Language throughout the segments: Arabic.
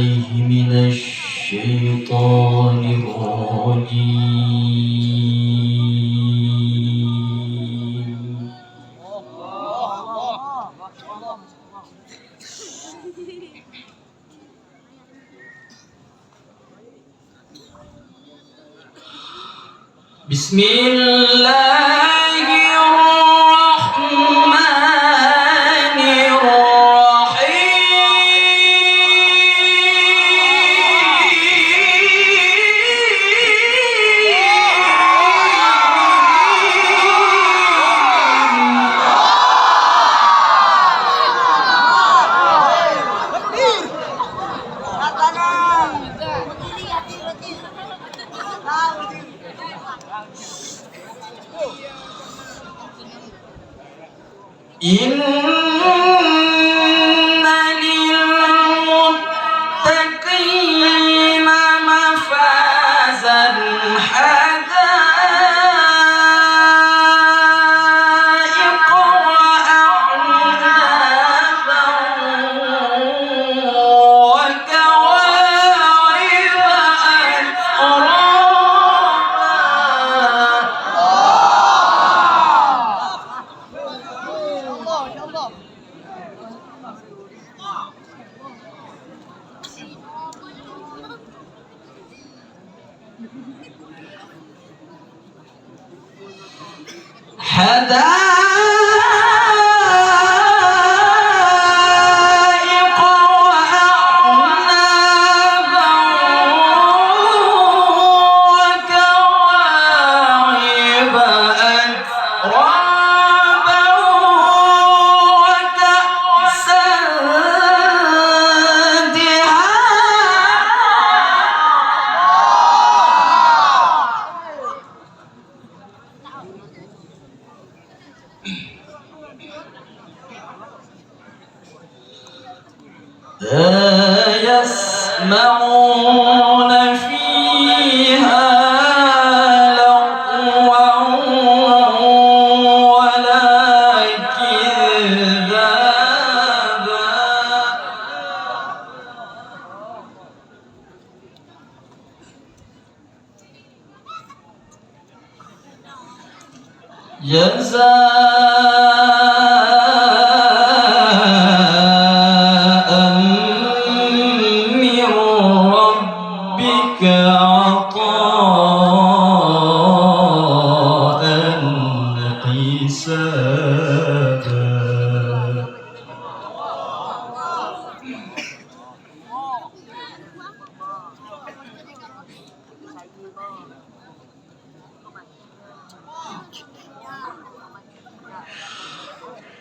بالله من الشيطان الرجيم. بسم الله الرحمن إن للمتقين مفازا حدائق وأعنابا وكواعب أترابا. حدائق وأعنابا وكواعب أترابا وكأسا لا يسمعون فيها لغوا ولا كذابا جزاء من ربك عطاء حسابا.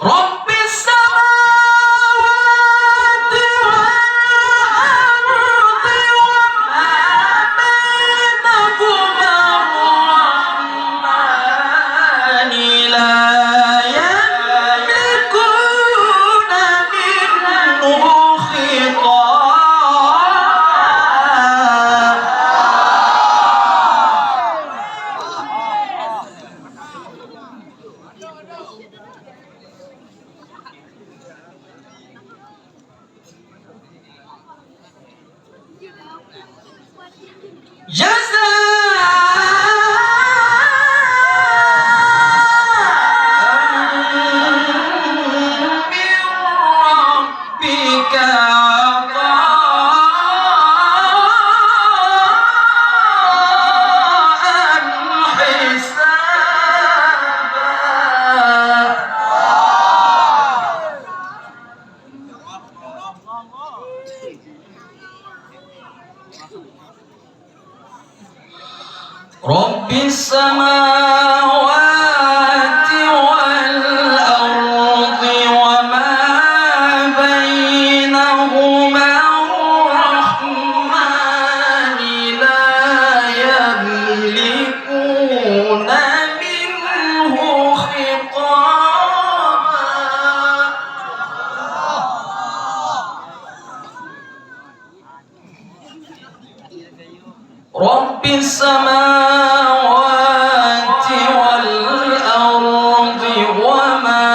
رب السماوات والأرض وما بينهما الرحمن لا يملكون منه خطابا. رب السماوات والأرض وما بينهما الرحمن لا يملكون منه خطابا. رب السماوات والأرض وما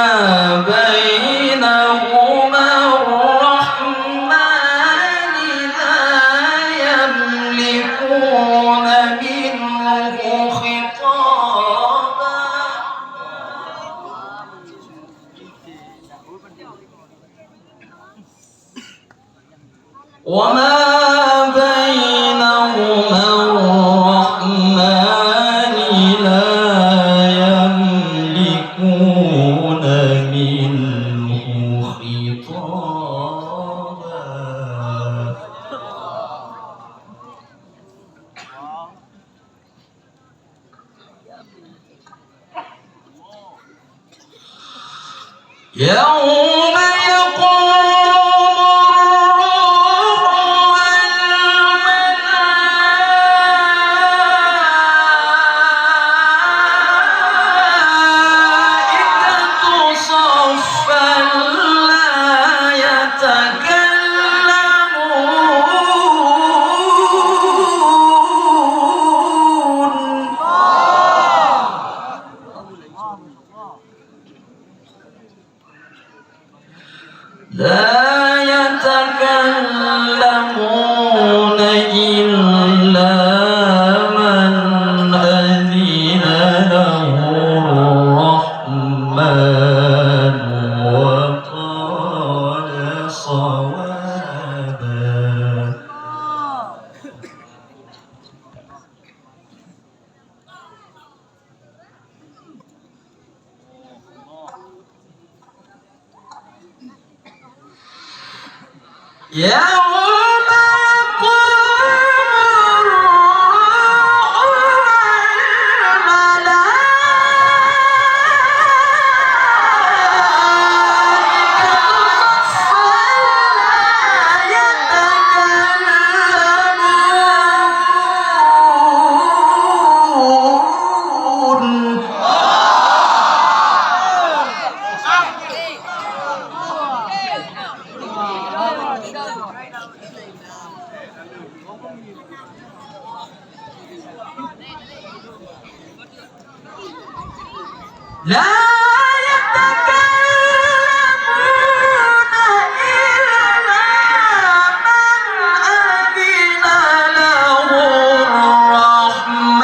بينهما الرحمن لا وما بينهما الرحمن لا يملكون منه خطابا. يوم يقوم الروح والملائكة صفا لا يتكلمون لا يتكلمون إلا من أذن له الرحمن وقال صوابا. يوم يقوم الروح والملائكة صفا لا يتكلمون لا يتكلمون إلا من أذن له الرحمن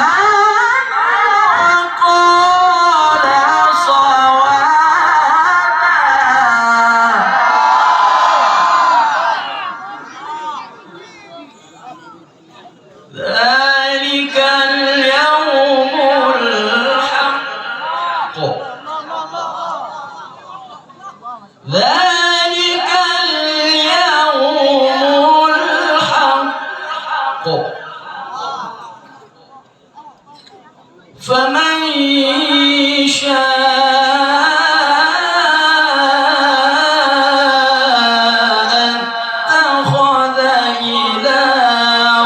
وقال صوابا. ذلك اليوم الحق ذلك اليوم الحق فمن شاء اتخذ إلى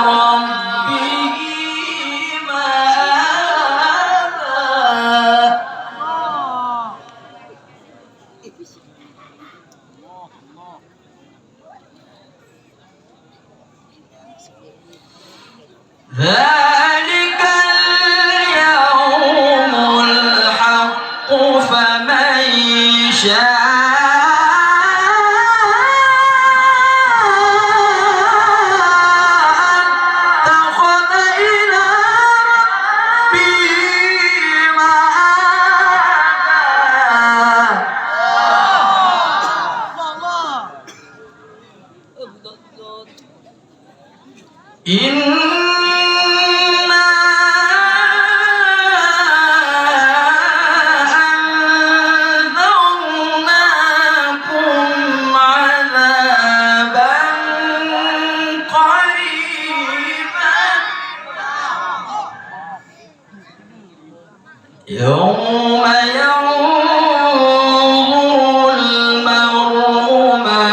ربه مآبا. ذلك اليوم الحق فمن شاء اتخذ إلى ربه مآبا. أنذرناكم عذابا قريبا يوم ينظر المرء ما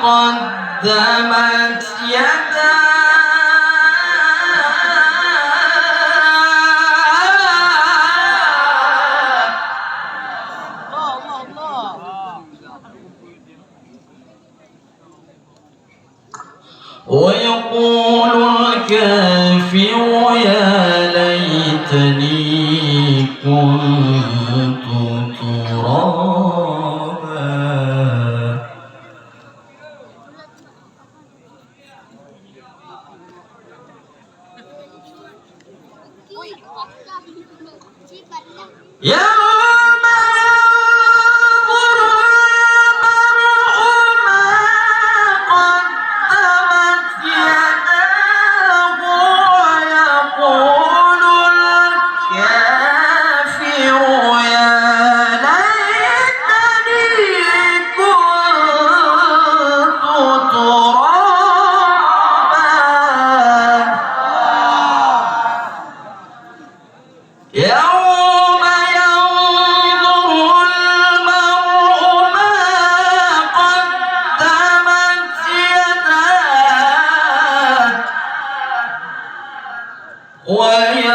قدمت يداه ويقول الكافر يا ليتني كنت ترابا. يوم ينظر المرء ما قدمت ويوم